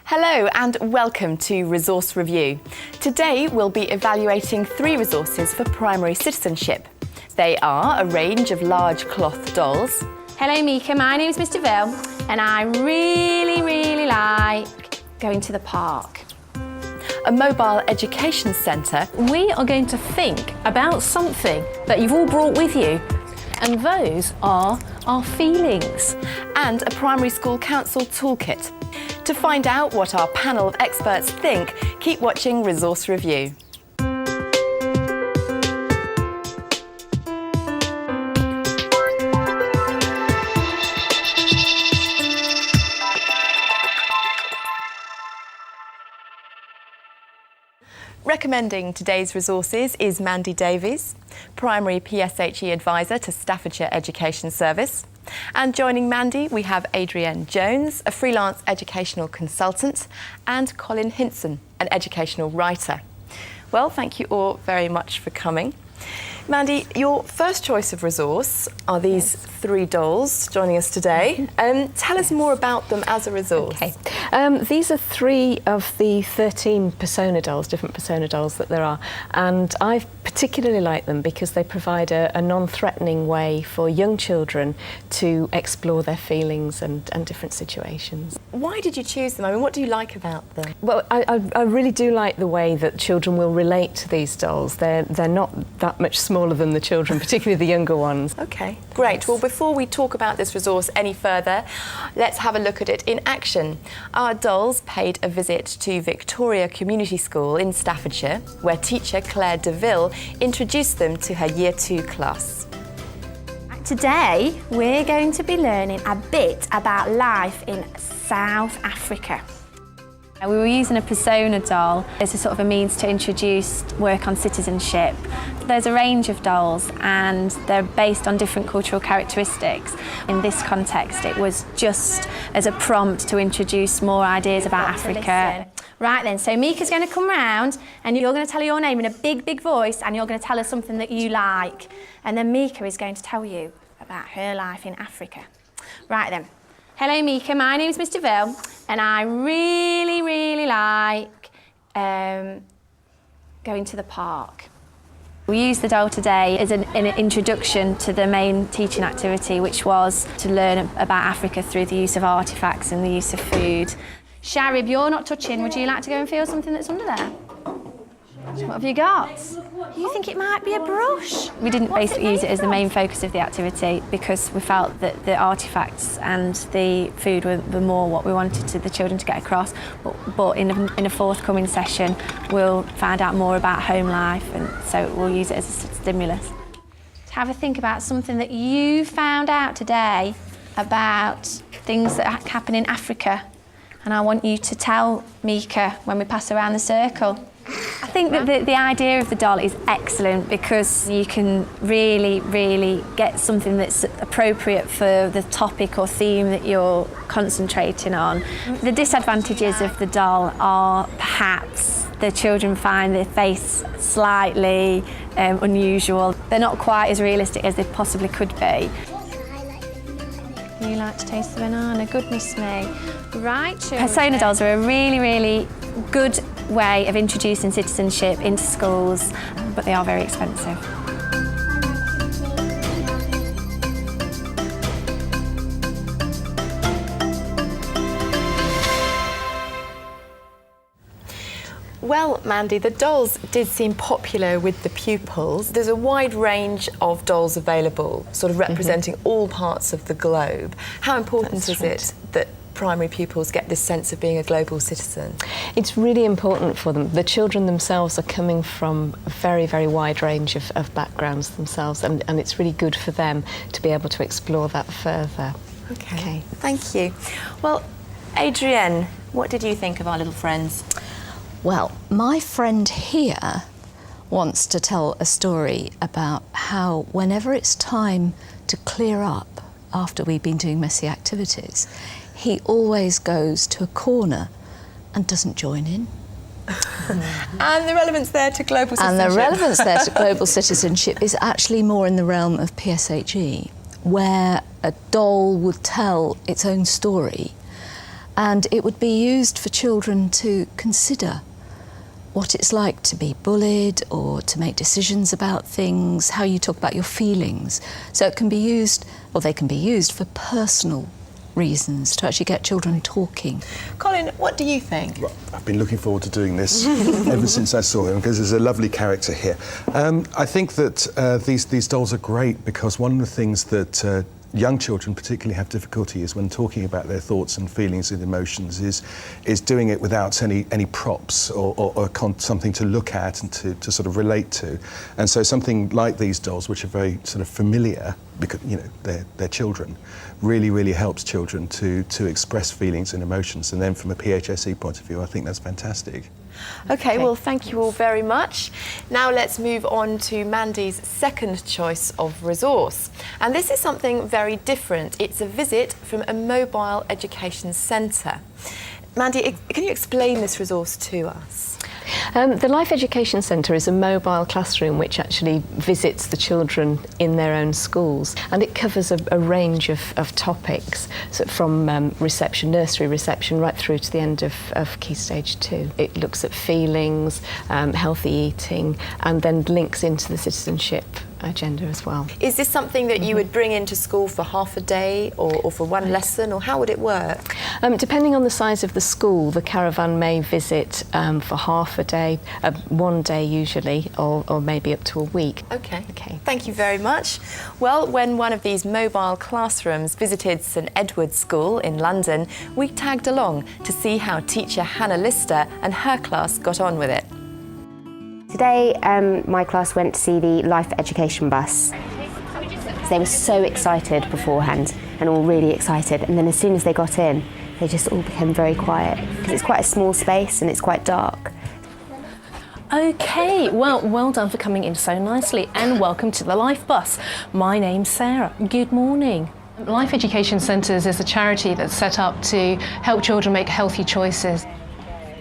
Hello and welcome to Resource Review. Today we'll be evaluating 3 resources for primary citizenship. They are a range of large cloth dolls. Hello Mika, my name is Mr. Ville and I really like going to the park. A mobile education centre. We are going to think about something that you've all brought with you, and those are our feelings. And a primary school council toolkit. To find out what our panel of experts think, keep watching Resource Review. Recommending today's resources is Mandy Davies, Primary PSHE Advisor to Staffordshire Education Service. And joining Mandy, we have Adrienne Jones, a freelance educational consultant, and Colin Hinson, an educational writer. Well, thank you all very much for coming. Mandy, your first choice of resource are these 3 dolls joining us today. Tell us more about them as a resource. Okay. These are 3 of the 13 persona dolls, different persona dolls that there are, and I particularly like them because they provide a non-threatening way for young children to explore their feelings and different situations. Why did you choose them? I mean, what do you like about them? Well, I really do like the way that children will relate to these dolls. They're not that much smaller than the children, particularly the younger ones. Okay, great. Well, before we talk about this resource any further, let's have a look at it in action. Our dolls paid a visit to Victoria Community School in Staffordshire, where teacher Claire DeVille introduced them to her Year 2 class. Today we're going to be learning a bit about life in South Africa. We were using a persona doll as a sort of a means to introduce work on citizenship. There's a range of dolls and they're based on different cultural characteristics. In this context, it was just as a prompt to introduce more ideas about Africa. Right then, so Mika's going to come round and you're going to tell her your name in a big voice and you're going to tell her something that you like. And then Mika is going to tell you about her life in Africa. Right then. Hello Mika, my name is Mr. Ville and I really like going to the park. We used the doll today as an introduction to the main teaching activity, which was to learn about Africa through the use of artefacts and the use of food. Sharib, you're not touching. Would you like to go and feel something that's under there? What have you got? You think it might be a brush? We didn't basically use it as the main focus of the activity because we felt that the artefacts and the food were more what we wanted the children to get across. But in a forthcoming session, we'll find out more about home life, and so we'll use it as a stimulus. To have a think about something that you found out today about things that happen in Africa, and I want you to tell Mika when we pass around the circle. I think that the idea of the doll is excellent because you can really get something that's appropriate for the topic or theme that you're concentrating on. The disadvantages of the doll are perhaps the children find their face slightly unusual. They're not quite as realistic as they possibly could be. You like to taste the banana, goodness me. Right, children. Persona dolls are a really good way of introducing citizenship into schools, but they are very expensive. Well, Mandy, the dolls did seem popular with the pupils. There's a wide range of dolls available, sort of representing all parts of the globe. How important is it that primary pupils get this sense of being a global citizen? It's really important for them. The children themselves are coming from a very wide range of backgrounds themselves, and it's really good for them to be able to explore that further. Okay. Thank you. Well, Adrienne, what did you think of our little friends? Well, my friend here wants to tell a story about how whenever it's time to clear up after we've been doing messy activities, he always goes to a corner and doesn't join in. And the relevance there to global citizenship. And the relevance there to global citizenship is actually more in the realm of PSHE, where a doll would tell its own story and it would be used for children to consider what it's like to be bullied or to make decisions about things, how you talk about your feelings. So it can be used, or they can be used for personal reasons, to actually get children talking. Colin, what do you think? Well, I've been looking forward to doing this ever since I saw him, because there's a lovely character here. I think that these dolls are great because one of the things that young children particularly have difficulty is when talking about their thoughts and feelings and emotions is doing it without any props or something to look at and to sort of relate to. And so something like these dolls, which are very sort of familiar because, you know, they're children, really helps children to express feelings and emotions. And then from a PHSE point of view, I think that's fantastic. Okay, well, thank you all very much. Now let's move on to Mandy's second choice of resource. And this is something very different. It's a visit from a mobile education centre. Mandy, can you explain this resource to us? The Life Education Centre is a mobile classroom which actually visits the children in their own schools, and it covers a range of topics, so from reception, nursery reception, right through to the end of Key Stage 2. It looks at feelings, healthy eating, and then links into the citizenship agenda as well. Is this something that you would bring into school for half a day or for one lesson, or how would it work? Depending on the size of the school, the caravan may visit for half a day, 1 day usually, or maybe up to a week. Okay. Thank you very much. Well, when one of these mobile classrooms visited St Edward's School in London, we tagged along to see how teacher Hannah Lister and her class got on with it. Today, my class went to see the Life Education bus. They were so excited beforehand, and all really excited, and then as soon as they got in, they just all became very quiet, because it's quite a small space and it's quite dark. Okay, well done for coming in so nicely, and welcome to the Life Bus. My name's Sarah. Good morning. Life Education Centres is a charity that's set up to help children make healthy choices.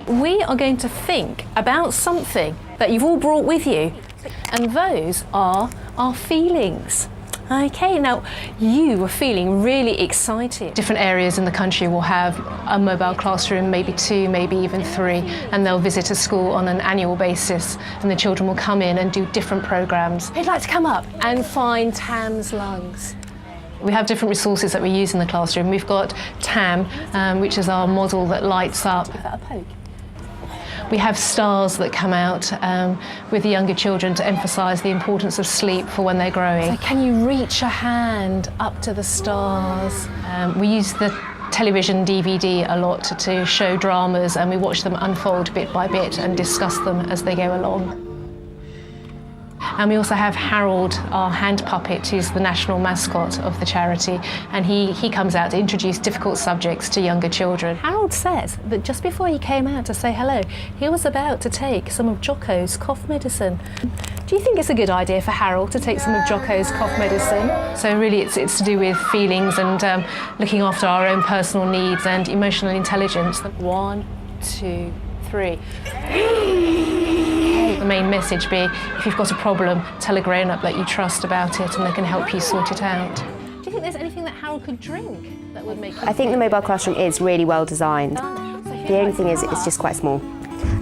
We are going to think about something that you've all brought with you, and those are our feelings. Okay, now you were feeling really excited. Different areas in the country will have a mobile classroom, maybe 2, maybe even 3, and they'll visit a school on an annual basis, and the children will come in and do different programmes. They'd like to come up and find Tam's lungs. We have different resources that we use in the classroom. We've got Tam, which is our model that lights up. Give that a poke. We have stars that come out with the younger children to emphasise the importance of sleep for when they're growing. So can you reach a hand up to the stars? We use the television DVD a lot to show dramas, and we watch them unfold bit by bit and discuss them as they go along. And we also have Harold, our hand puppet, who's the national mascot of the charity, and he comes out to introduce difficult subjects to younger children. Harold says that just before he came out to say hello, he was about to take some of Jocko's cough medicine. Do you think it's a good idea for Harold to take some of Jocko's cough medicine? So really it's to do with feelings and looking after our own personal needs and emotional intelligence. 1, 2, 3. The main message be, if you've got a problem, tell a grown-up that you trust about it and they can help you sort it out. Do you think there's anything that Harold could drink that would make him... I think the mobile classroom is really well designed. The only thing is it's just quite small.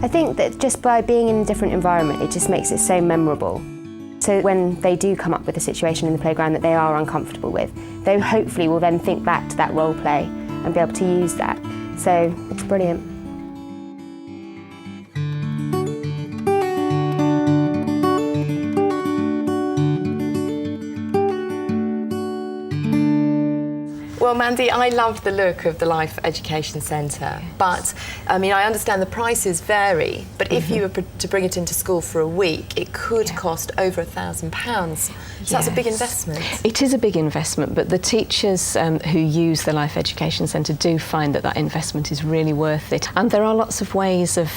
I think that just by being in a different environment, it just makes it so memorable. So when they do come up with a situation in the playground that they are uncomfortable with, they hopefully will then think back to that role play and be able to use that. So it's brilliant. Well, Mandy, I love the look of the Life Education Centre, but I mean, I understand the prices vary, but if you were to bring it into school for a week, it could cost over £1,000. So that's a big investment. It is a big investment, but the teachers who use the Life Education Centre do find that investment is really worth it. And there are lots of ways of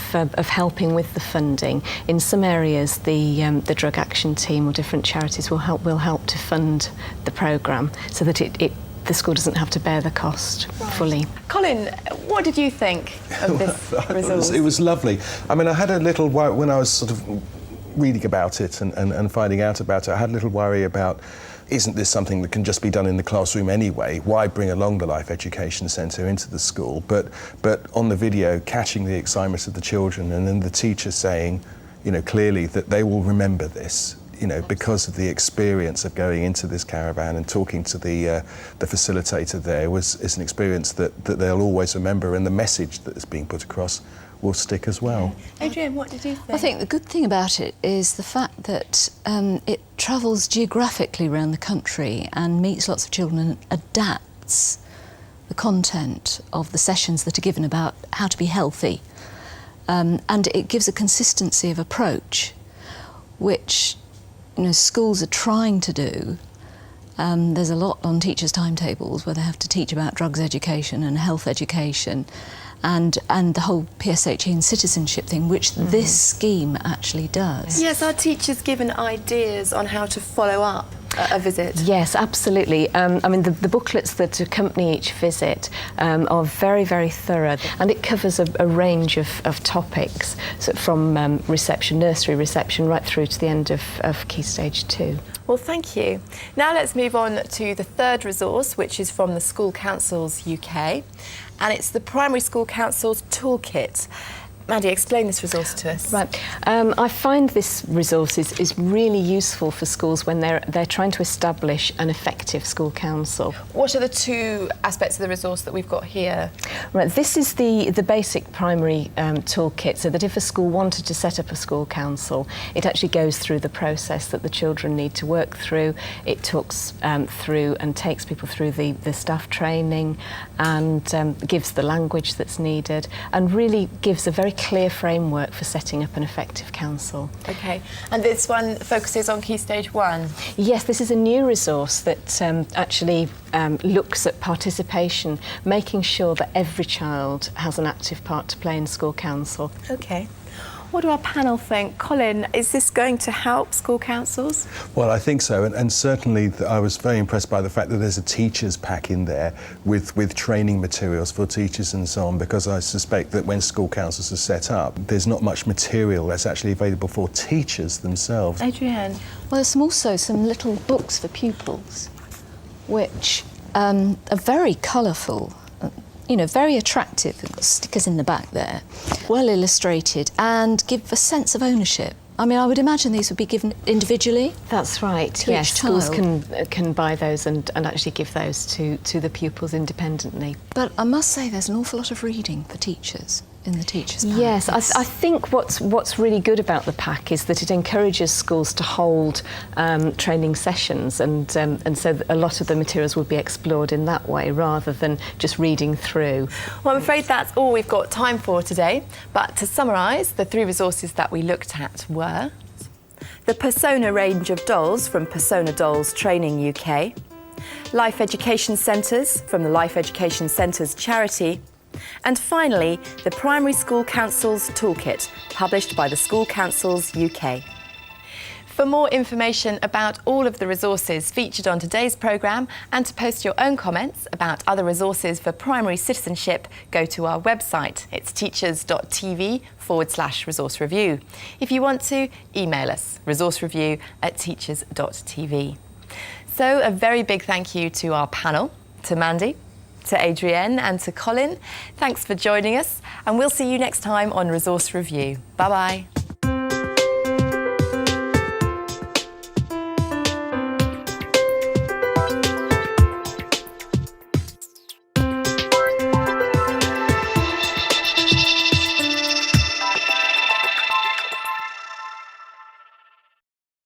helping with the funding. In some areas, the Drug Action Team or different charities will help to fund the programme so that the school doesn't have to bear the cost fully. Colin, what did you think of this resource? It was lovely. I mean, I had a little worry when I was sort of reading about it and finding out about it. I had a little worry about isn't this something that can just be done in the classroom anyway? Why bring along the Life Education Centre into the school? But on the video, catching the excitement of the children, and then the teacher saying, you know, clearly that they will remember this, you know, because of the experience of going into this caravan and talking to the facilitator there is an experience that they'll always remember, and the message that is being put across will stick as well. Adrienne, what did you think? I think the good thing about it is the fact that it travels geographically around the country and meets lots of children and adapts the content of the sessions that are given about how to be healthy. And it gives a consistency of approach, which, you know, schools are trying to do. There's a lot on teachers' timetables where they have to teach about drugs education and health education, and the whole PSHE and citizenship thing, which this scheme actually does. Yes, are teachers given ideas on how to follow up a visit? Yes, absolutely. I mean, the booklets that accompany each visit are very, very thorough, and it covers a range of topics, so from reception, nursery reception, right through to the end of Key Stage 2. Well, thank you. Now let's move on to the third resource, which is from the School Councils UK, and it's the Primary School Council's Toolkit. Mandy, explain this resource to us. Right. I find this resource is really useful for schools when they're trying to establish an effective school council. What are the two aspects of the resource that we've got here? Right. This is the basic primary toolkit, so that if a school wanted to set up a school council, it actually goes through the process that the children need to work through. It talks through and takes people through the staff training, and gives the language that's needed, and really gives a very clear framework for setting up an effective council. Okay, and this one focuses on Key Stage 1? Yes, this is a new resource that actually looks at participation, making sure that every child has an active part to play in school council. Okay. What do our panel think? Colin, is this going to help school councils? Well, I think so, and certainly I was very impressed by the fact that there's a teachers pack in there with training materials for teachers and so on, because I suspect that when school councils are set up, there's not much material that's actually available for teachers themselves. Adrienne? Well, there's also some little books for pupils, which are very colourful, you know, very attractive. They've got stickers in the back there, well illustrated, and give a sense of ownership. I mean, I would imagine these would be given individually. That's right, to yes. each Schools child. can buy those and actually give those to the pupils independently. But I must say there's an awful lot of reading for teachers in the teachers' pack. Yes, I think what's really good about the pack is that it encourages schools to hold training sessions, and so a lot of the materials will be explored in that way rather than just reading through. Well, I'm afraid that's all we've got time for today, but to summarise, the three resources that we looked at were the Persona range of dolls from Persona Dolls Training UK, Life Education Centres from the Life Education Centres charity, and finally, the Primary School Council's Toolkit, published by the School Councils UK. For more information about all of the resources featured on today's programme, and to post your own comments about other resources for primary citizenship, go to our website. It's teachers.tv/resource review. If you want to, email us, resourcereview@teachers.tv. So a very big thank you to our panel, to Mandy, to Adrienne and to Colin. Thanks for joining us, and we'll see you next time on Resource Review. Bye-bye.